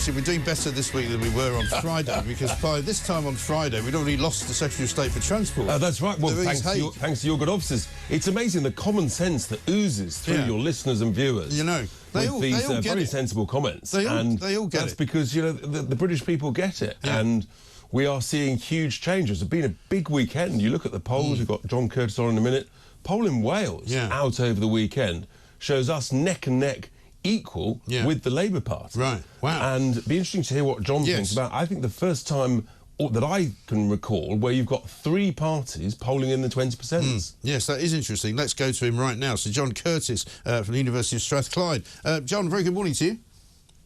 actually, we're doing better this week than we were on Friday, because by this time on Friday, we'd already lost the Secretary of State for Transport. That's right. Well, thanks to your good officers. It's amazing the common sense that oozes through your listeners and viewers. You know, they all get very sensible comments. They all get it. That's because, you know, the British people get it. Yeah. And we are seeing huge changes. It's been a big weekend. You look at the polls, we've got John Curtice on in a minute. Poll in Wales out over the weekend shows us neck and neck equal with the Labour Party. Right, wow. And it'd be interesting to hear what John thinks about, I think, the first time that I can recall where you've got three parties polling in the 20%. Yes, that is interesting. Let's go to him right now. So John Curtice from the University of Strathclyde. John, very good morning to you.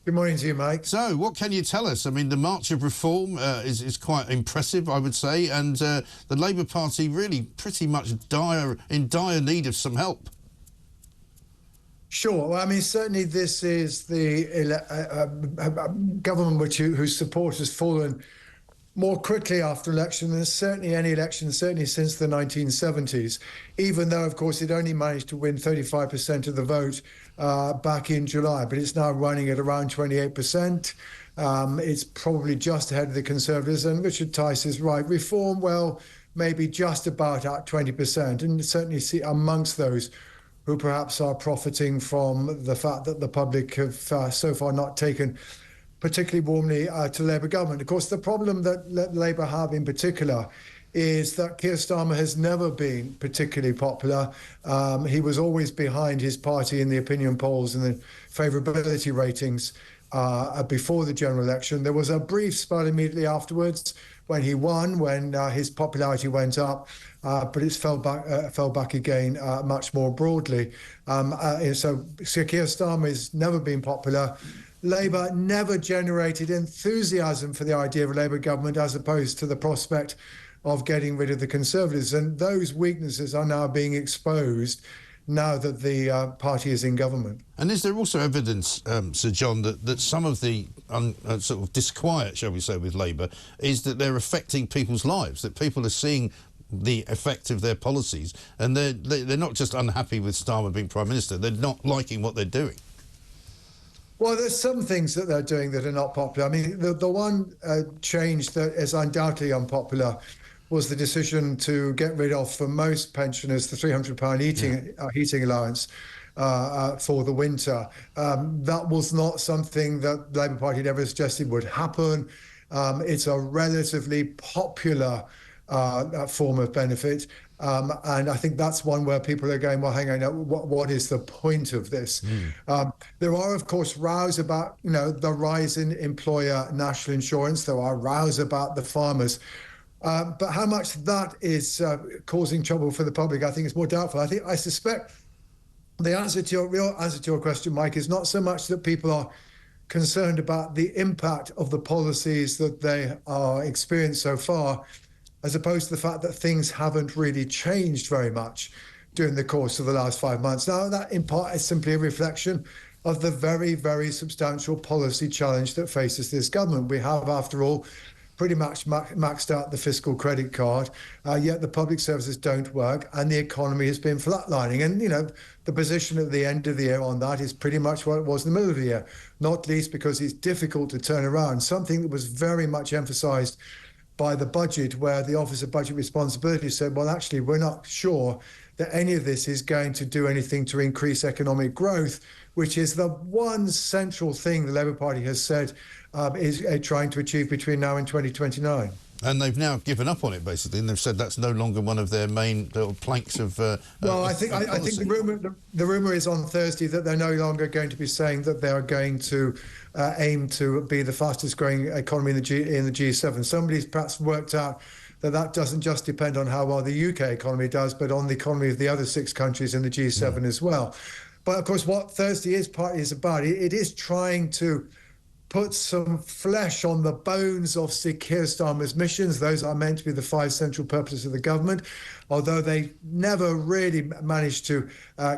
Good morning to you, Mike. So, what can you tell us? I mean, the March of Reform is quite impressive, I would say, and the Labour Party really pretty much in dire need of some help. Sure. Well, I mean, certainly this is the government whose support has fallen more quickly after election than certainly any election, certainly since the 1970s, even though, of course, it only managed to win 35% of the vote back in July, but it's now running at around 28%. It's probably just ahead of the Conservatives, and Richard Tice is right. Reform, well, maybe just about at 20%, and certainly see amongst those who perhaps are profiting from the fact that the public have so far not taken particularly warmly to Labour government. Of course, the problem that Labour have in particular is that Keir Starmer has never been particularly popular. He was always behind his party in the opinion polls and the favourability ratings before the general election. There was a brief spell immediately afterwards when he won, when his popularity went up, but it fell back again much more broadly. So Sir Keir Starmer has never been popular. Labour never generated enthusiasm for the idea of a Labour government as opposed to the prospect of getting rid of the Conservatives. And those weaknesses are now being exposed now that the party is in government. And is there also evidence, Sir John, that some of the sort of disquiet, shall we say, with Labour is that they're affecting people's lives, that people are seeing the effect of their policies, and they're not just unhappy with Starmer being Prime Minister, they're not liking what they're doing? Well, there's some things that they're doing that are not popular. I mean, the one change that is undoubtedly unpopular was the decision to get rid of, for most pensioners, the £300 heating allowance for the winter. That was not something that the Labour Party had ever suggested would happen. It's a relatively popular form of benefit. And I think that's one where people are going, well, hang on, what is the point of this? There are, of course, rows about, the rise in employer national insurance. There are rows about the farmers. But how much that is causing trouble for the public, I think is more doubtful. I suspect the real answer to your question, Mike, is not so much that people are concerned about the impact of the policies that they are experienced so far, as opposed to the fact that things haven't really changed very much during the course of the last 5 months. Now, that in part is simply a reflection of the very, very substantial policy challenge that faces this government. We have, after all, pretty much maxed out the fiscal credit card, yet the public services don't work and the economy has been flatlining. And, the position at the end of the year on that is pretty much what it was in the middle of the year, not least because it's difficult to turn around, something that was very much emphasised by the budget, where the Office of Budget Responsibility said, well, actually, we're not sure that any of this is going to do anything to increase economic growth, which is the one central thing the Labour Party has said is trying to achieve between now and 2029. And they've now given up on it, basically, and they've said that's no longer one of their main planks of well, I think the rumour is on Thursday that they're no longer going to be saying that they are going to aim to be the fastest growing economy in the G7. Somebody's perhaps worked out that doesn't just depend on how well the UK economy does, but on the economy of the other 6 countries in the G7 as well. But of course, what Thursday is about, it is trying to put some flesh on the bones of Sir Keir Starmer's missions. Those are meant to be the 5 central purposes of the government, although they never really managed to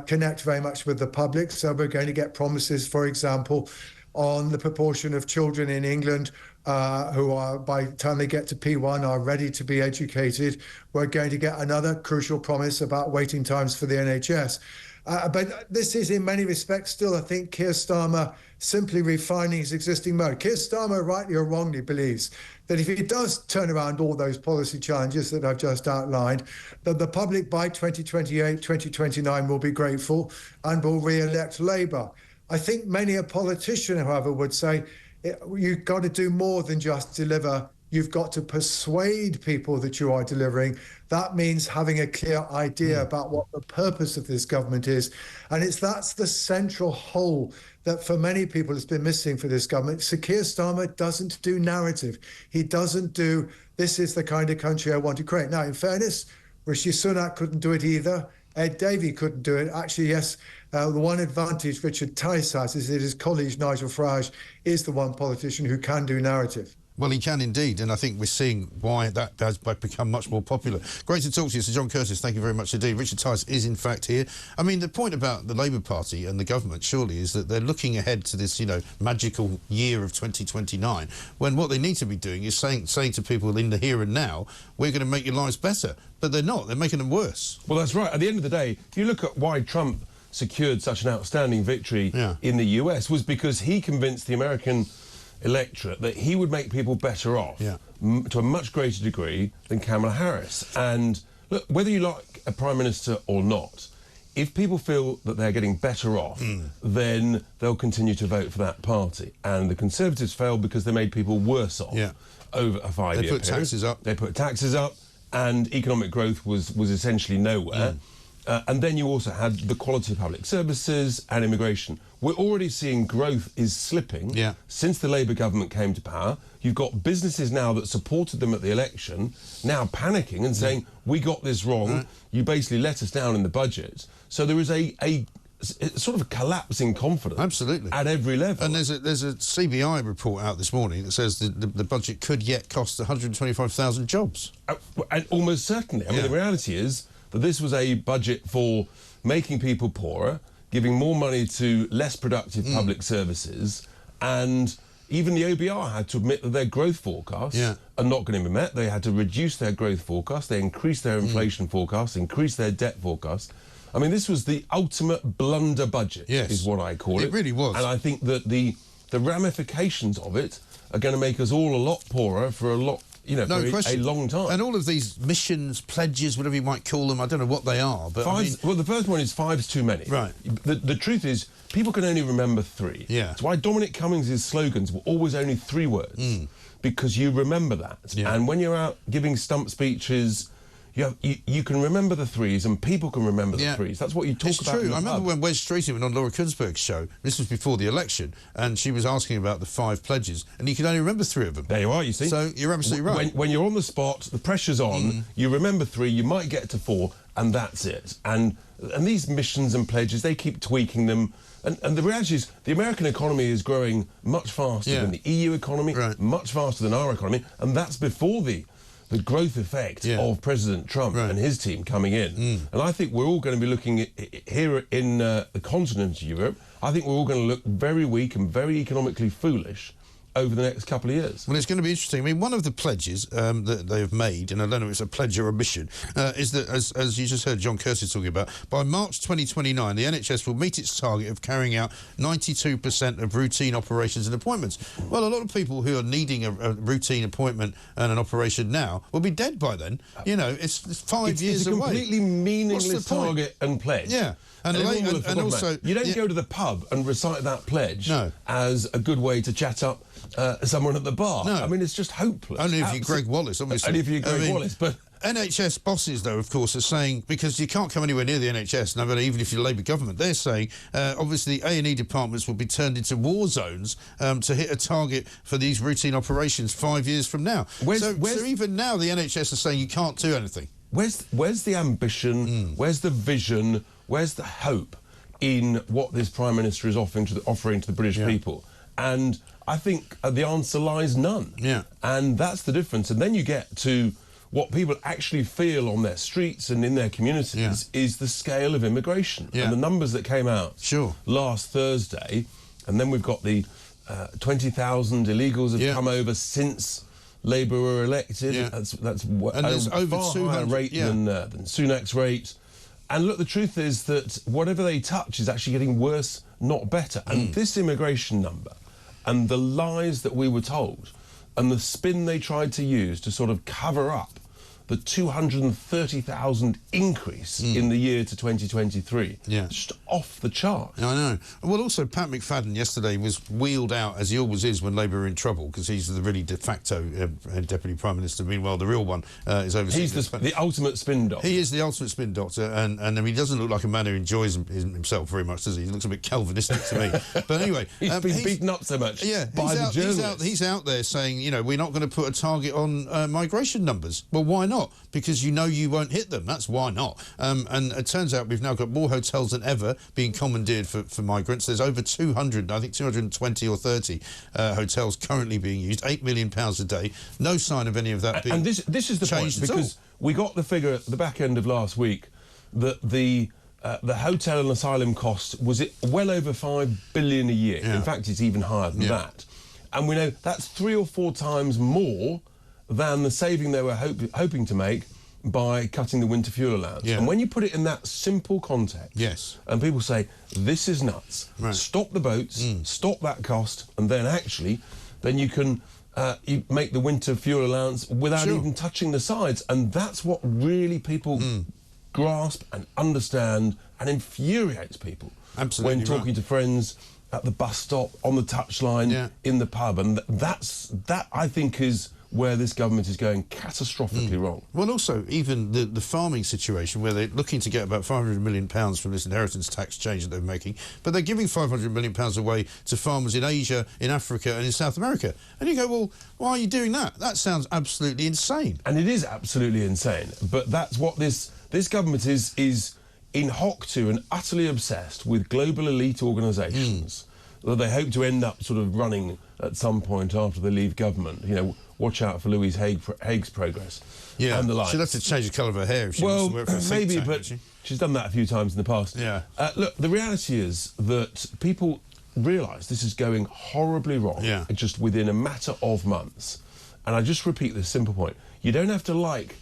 connect very much with the public. So we're going to get promises, for example, on the proportion of children in England who are, by the time they get to P1, are ready to be educated. We're going to get another crucial promise about waiting times for the NHS. But this is, in many respects, still, I think, Keir Starmer simply refining his existing mode. Keir Starmer, rightly or wrongly, believes that if he does turn around all those policy challenges that I've just outlined, that the public by 2028, 2029 will be grateful and will re-elect Labour. I think many a politician, however, would say, you've got to do more than just deliver. You've got to persuade people that you are delivering. That means having a clear idea about what the purpose of this government is. And that's the central hole that for many people has been missing for this government. Sir Keir Starmer doesn't do narrative. He doesn't do, this is the kind of country I want to create. Now, in fairness, Rishi Sunak couldn't do it either. Ed Davey couldn't do it. Actually, yes, the one advantage Richard Tice has is that his colleague Nigel Farage is the one politician who can do narrative. Well, he can indeed, and I think we're seeing why that has become much more popular. Great to talk to you, Sir John Curtice. Thank you very much indeed. Richard Tice is, in fact, here. I mean, the point about the Labour Party and the government, surely, is that they're looking ahead to this, magical year of 2029, when what they need to be doing is saying to people in the here and now, we're going to make your lives better. But they're not. They're making them worse. Well, that's right. At the end of the day, if you look at why Trump secured such an outstanding victory in the US, was because he convinced the American electorate that he would make people better off to a much greater degree than Kamala Harris. And look, whether you like a Prime Minister or not, if people feel that they're getting better off, then they'll continue to vote for that party. And the Conservatives failed because they made people worse off over a 5-year period. They put taxes up. They put taxes up, and economic growth was essentially nowhere. And then you also had the quality of public services and immigration. We're already seeing growth is slipping since the Labour government came to power. You've got businesses now that supported them at the election now panicking and saying, we got this wrong, you basically let us down in the budget. So there is a sort of a collapse in confidence. Absolutely. At every level. And there's a CBI report out this morning that says the budget could yet cost 125,000 jobs. And almost certainly. I mean, the reality is that this was a budget for making people poorer, giving more money to less productive public services, and even the OBR had to admit that their growth forecasts are not going to be met. They had to reduce their growth forecast, they increased their inflation forecast, increased their debt forecast. I mean, this was the ultimate blunder budget, is what I call it. It really was. And I think that the ramifications of it are going to make us all a lot poorer for a lot, a long time. And all of these missions, pledges, whatever you might call them, I don't know what they are. But well, the first one is 5's too many. Right. The truth is, people can only remember 3. Yeah. That's why Dominic Cummings' slogans were always only 3 words, because you remember that. Yeah. And when you're out giving stump speeches, you can remember the 3s, and people can remember the 3s. That's what you talk about. It's true. I remember when Wes Streeting went on Laura Kunsberg's show, this was before the election, and she was asking about the 5 pledges, and you can only remember 3 of them. There you are, you see. So you're absolutely right. When you're on the spot, the pressure's on, you remember 3, you might get to 4, and that's it. And these missions and pledges, they keep tweaking them. And the reality is, the American economy is growing much faster than the EU economy, much faster than our economy, and that's before the growth effect of President Trump and his team coming in. And I think we're all going to be looking at, here in the continent of Europe, I think we're all going to look very weak and very economically foolish over the next couple of years. Well, it's going to be interesting. I mean, one of the pledges that they have made, and I don't know if it's a pledge or a mission, is that, as you just heard John Curtice talking about, by March 2029, the NHS will meet its target of carrying out 92% of routine operations and appointments. Well, a lot of people who are needing a routine appointment and an operation now will be dead by then. It's 5 years away. It's a completely meaningless target and pledge. Yeah. And also, you don't go to the pub and recite that pledge as a good way to chat up someone at the bar. No. I mean, it's just hopeless. Only if you're Greg Wallace, obviously. Only if you're Greg Wallace, but... NHS bosses, though, of course, are saying, because you can't come anywhere near the NHS, no matter even if you're Labour government, they're saying, obviously, A&E departments will be turned into war zones to hit a target for these routine operations 5 years from now. So even now, the NHS are saying you can't do anything. Where's the ambition? Where's the vision? Where's the hope in what this Prime Minister is offering to the British people? And I think the answer lies none. Yeah. And that's the difference. And then you get to what people actually feel on their streets and in their communities is the scale of immigration. And the numbers that came out last Thursday, and then we've got the 20,000 illegals have come over since Labour were elected. That's and there's a over far 200 higher rate than Sunak's rate. And look, the truth is that whatever they touch is actually getting worse, not better. And this immigration number and the lies that we were told and the spin they tried to use to sort of cover up the 230,000 increase in the year to 2023. Yeah. Just off the chart. I know. Well, also, Pat McFadden yesterday was wheeled out, as he always is when Labour are in trouble, because he's the really de facto Deputy Prime Minister. Meanwhile, the real one is overseas. He's the ultimate spin doctor. He is the ultimate spin doctor, and he doesn't look like a man who enjoys himself very much, does he? He looks a bit Calvinistic to me. But anyway... he's been beaten up so much by the journalists. He's out there saying, you know, we're not going to put a target on migration numbers. Well, why not? Because you know you won't hit them. That's why not. And it turns out we've now got more hotels than ever being commandeered for migrants. There's over 200, I think 220 or 30 hotels currently being used, £8 million a day. No sign of any of that being changed. And this is the point, because we got the figure at the back end of last week that the hotel and asylum cost was well over $5 billion a year. Yeah. In fact, it's even higher than that. And we know that's 3 or 4 times more than the saving they were hoping to make by cutting the winter fuel allowance. Yeah. And when you put it in that simple context, and people say, this is nuts, stop the boats, stop that cost, and then actually, then you can you make the winter fuel allowance without even touching the sides. And that's what really people grasp and understand and infuriates people. Absolutely when talking to friends at the bus stop, on the touchline, in the pub. And that, I think, is where this government is going catastrophically wrong. Well, also, even the farming situation, where they're looking to get about £500 million from this inheritance tax change that they're making, but they're giving £500 million away to farmers in Asia, in Africa and in South America. And you go, well, why are you doing that? That sounds absolutely insane. And it is absolutely insane, but that's what this government is in hock to and utterly obsessed with global elite organisations that they hope to end up sort of running at some point after they leave government. You know, watch out for Louise Haig's progress. Yeah, and the like. She'd have to change the colour of her hair if she wants to work for a think tank, but she's done that a few times in the past. Yeah. Look, the reality is that people realise this is going horribly wrong just within a matter of months. And I just repeat this simple point. You don't have to like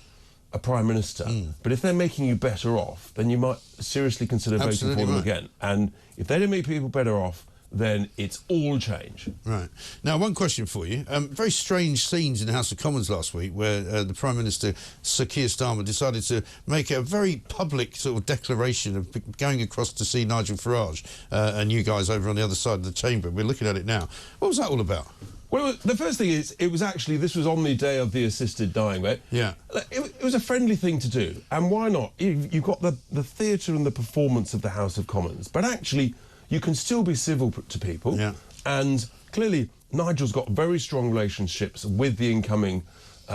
a Prime Minister, but if they're making you better off, then you might seriously consider voting for them again. And if they don't make people better off, then it's all change. Right. Now, one question for you. Very strange scenes in the House of Commons last week where the Prime Minister, Sir Keir Starmer, decided to make a very public sort of declaration of going across to see Nigel Farage and you guys over on the other side of the chamber. We're looking at it now. What was that all about? Well, the first thing is, it was actually, this was on the day of the assisted dying, right? Yeah. It was a friendly thing to do, and why not? You've got the theatre and the performance of the House of Commons, but actually, you can still be civil to people. Yeah. And clearly, Nigel's got very strong relationships with the incoming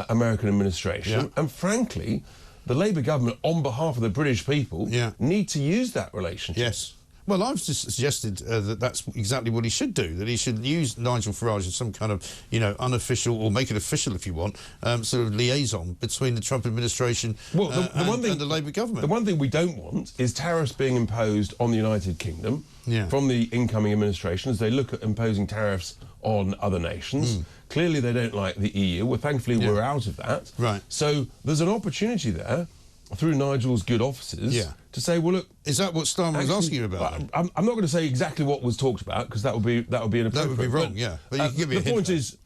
American administration. Yeah. And frankly, the Labour government, on behalf of the British people, need to use that relationship. Yes. Well, I've just suggested that that's exactly what he should do, that he should use Nigel Farage as some kind of, you know, unofficial, or make it official if you want, sort of liaison between the Trump administration and the Labour government. The one thing we don't want is tariffs being imposed on the United Kingdom from the incoming administration as they look at imposing tariffs on other nations. Clearly they don't like the EU. Well, thankfully we're out of that. Right. So there's an opportunity there through Nigel's good offices to say, well, look... Is that what Starmer was asking you about? I'm not going to say exactly what was talked about, because that would be inappropriate. That would be wrong, But you can give me a hint.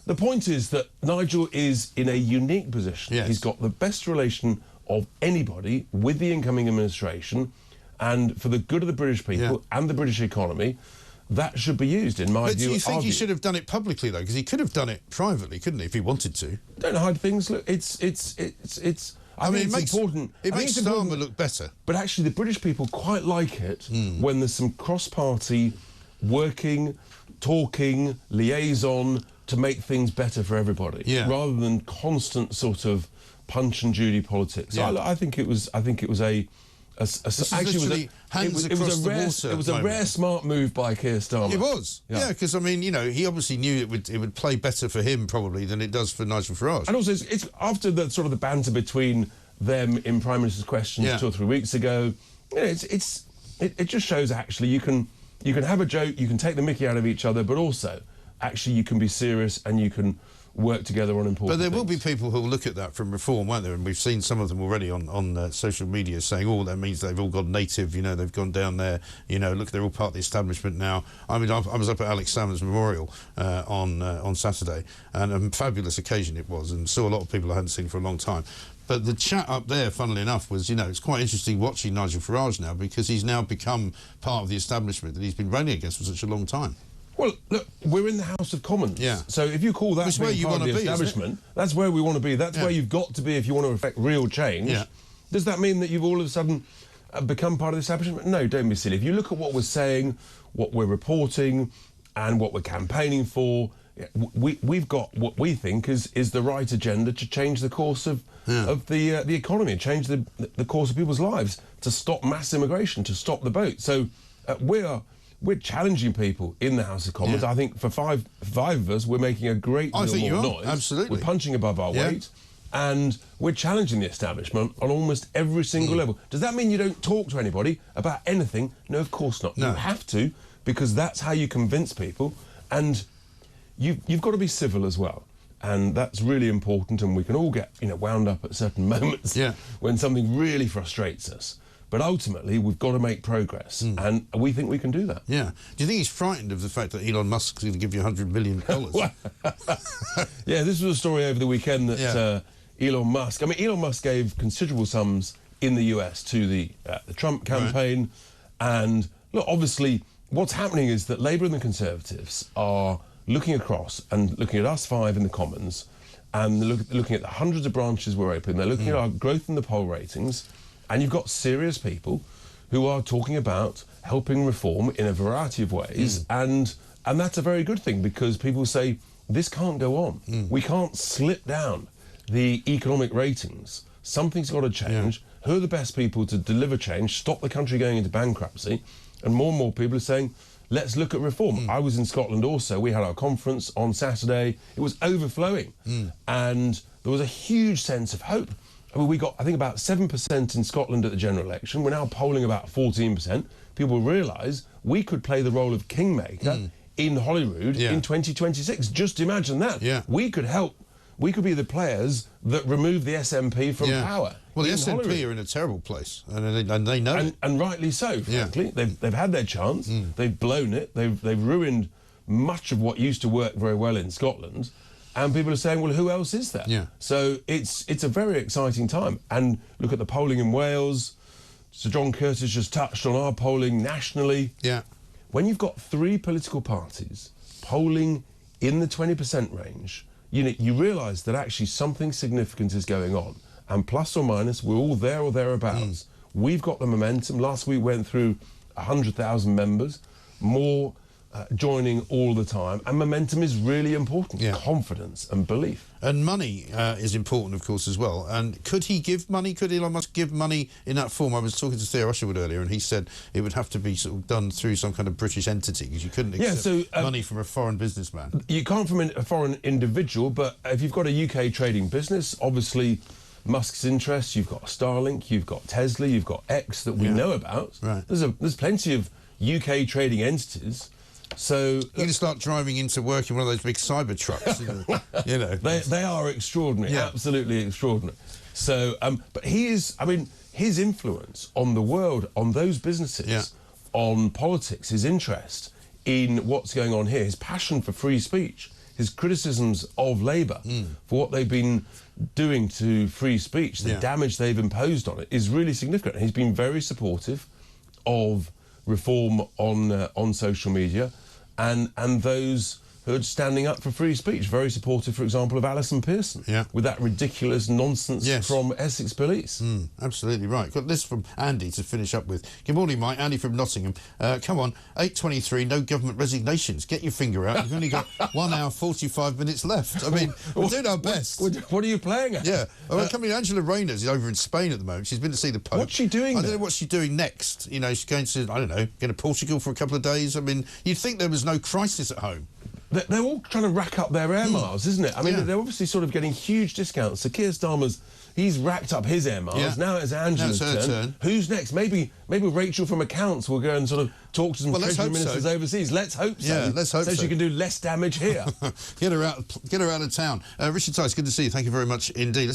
The point is that Nigel is in a unique position. Yes. He's got the best relation of anybody with the incoming administration, and for the good of the British people and the British economy, that should be used, in my view. But do you think he should have done it publicly, though? Because he could have done it privately, couldn't he, if he wanted to? Don't hide things. Look, I mean, it's important. It makes Starmer look better. But actually, the British people quite like it when there's some cross-party working, talking, liaison to make things better for everybody, rather than constant sort of Punch and Judy politics. Yeah. I think it was a rare smart move by Keir Starmer. It was, because I mean, you know, he obviously knew it would play better for him probably than it does for Nigel Farage. And also, it's after the sort of the banter between them in Prime Minister's Questions 2 or 3 weeks ago. You know, it just shows actually you can have a joke, you can take the mickey out of each other, but also actually you can be serious and you can work together on important But there things. will be people who will look at that from reform, won't there? And we've seen some of them already on social media saying, oh, that means they've all gone native, you know, they've gone down there, you know, look, they're all part of the establishment now. I mean, I was up at Alex Salmond's memorial on Saturday, and a fabulous occasion it was, and saw a lot of people I hadn't seen for a long time. But the chat up there, funnily enough, was, you know, it's quite interesting watching Nigel Farage now, because he's now become part of the establishment that he's been running against for such a long time. Well, look, we're in the House of Commons. Yeah. So if you call that where being you part of wanna the be, establishment, that's where we want to be. That's where you've got to be if you want to affect real change. Yeah. Does that mean that you've all of a sudden become part of the establishment? No, don't be silly. If you look at what we're saying, what we're reporting, and what we're campaigning for, we've got what we think is the right agenda to change the course of the economy, change the course of people's lives, to stop mass immigration, to stop the boat. So we're challenging people in the House of Commons. I think for five of us, we're making a great deal more noise. Absolutely. We're punching above our weight, and we're challenging the establishment on almost every single level. Does that mean you don't talk to anybody about anything? No, of course not. No. You have to, because that's how you convince people, and you've got to be civil as well. And that's really important, and we can all get, you know, wound up at certain moments when something really frustrates us. But ultimately, we've got to make progress, and we think we can do that. Yeah. Do you think he's frightened of the fact that Elon Musk's going to give you $100 million? Yeah, this was a story over the weekend that Elon Musk... I mean, Elon Musk gave considerable sums in the US to the Trump campaign. Right. And, look, obviously, what's happening is that Labour and the Conservatives are looking across and looking at us five in the Commons, and looking at the hundreds of branches we're open. They're looking at our growth in the poll ratings. And you've got serious people who are talking about helping reform in a variety of ways, and that's a very good thing, because people say this can't go on. We can't slip down the economic ratings. Something's got to change. Who are the best people to deliver change, stop the country going into bankruptcy? And more people are saying, let's look at reform. I was in Scotland also. We had our conference on Saturday. It was overflowing, and there was a huge sense of hope. I mean, we got, I think, about 7% in Scotland at the general election. We're now polling about 14%. People realise we could play the role of kingmaker in Holyrood in 2026. Just imagine that. We could help. We could be the players that remove the SNP from power. Well, the SNP are in a terrible place, and they know it. And rightly so, frankly. They've had their chance. They've blown it. They've ruined much of what used to work very well in Scotland. And people are saying, well, who else is there? So it's a very exciting time. And look at the polling in Wales. Sir John Curtice just touched on our polling nationally. When you've got three political parties polling in the 20% range, you realise that actually something significant is going on. And plus or minus, we're all there or thereabouts. We've got the momentum. Last week went through 100,000 members, more joining all the time, and momentum is really important. Confidence and belief. And money is important, of course, as well. And could he give money? Could Elon Musk give money in that form? I was talking to Theo Usherwood earlier, and he said it would have to be sort of done through some kind of British entity, because you couldn't accept money from a foreign businessman. You can't from a foreign individual, but if you've got a UK trading business, obviously Musk's interests, you've got Starlink, you've got Tesla, you've got X that we know about. There's plenty of UK trading entities. So you're going to start driving into work in one of those big cyber trucks. You know, they are extraordinary, absolutely extraordinary. So, but his influence on the world, on those businesses, on politics, his interest in what's going on here, his passion for free speech, his criticisms of Labour for what they've been doing to free speech, the damage they've imposed on it, is really significant. And he's been very supportive of reform on social media, and those who are standing up for free speech. Very supportive, for example, of Alison Pearson with that ridiculous nonsense from Essex Police. Absolutely right. Got this from Andy to finish up with. Good morning, Mike. Andy from Nottingham. Come on, 8:23. No government resignations. Get your finger out. You've only got 1 hour 45 minutes left. I mean, we're doing our best. What are you playing at? Angela Rayner's is over in Spain at the moment. She's been to see the Pope. What's she doing? I don't know what she's doing next. You know, she's going to, I don't know, go to Portugal for a couple of days. I mean, you'd think there was no crisis at home. they're all trying to rack up their air miles, isn't it? I mean, they're obviously sort of getting huge discounts. So Keir Starmer's, he's racked up his air miles. Yeah. Now it's Angela's turn. Who's next? Maybe Rachel from accounts will go and sort of talk to some treasury ministers overseas. Let's hope so. Yeah, let's hope so. So she can do less damage here. Get her out of town. Richard Tice, good to see you. Thank you very much indeed.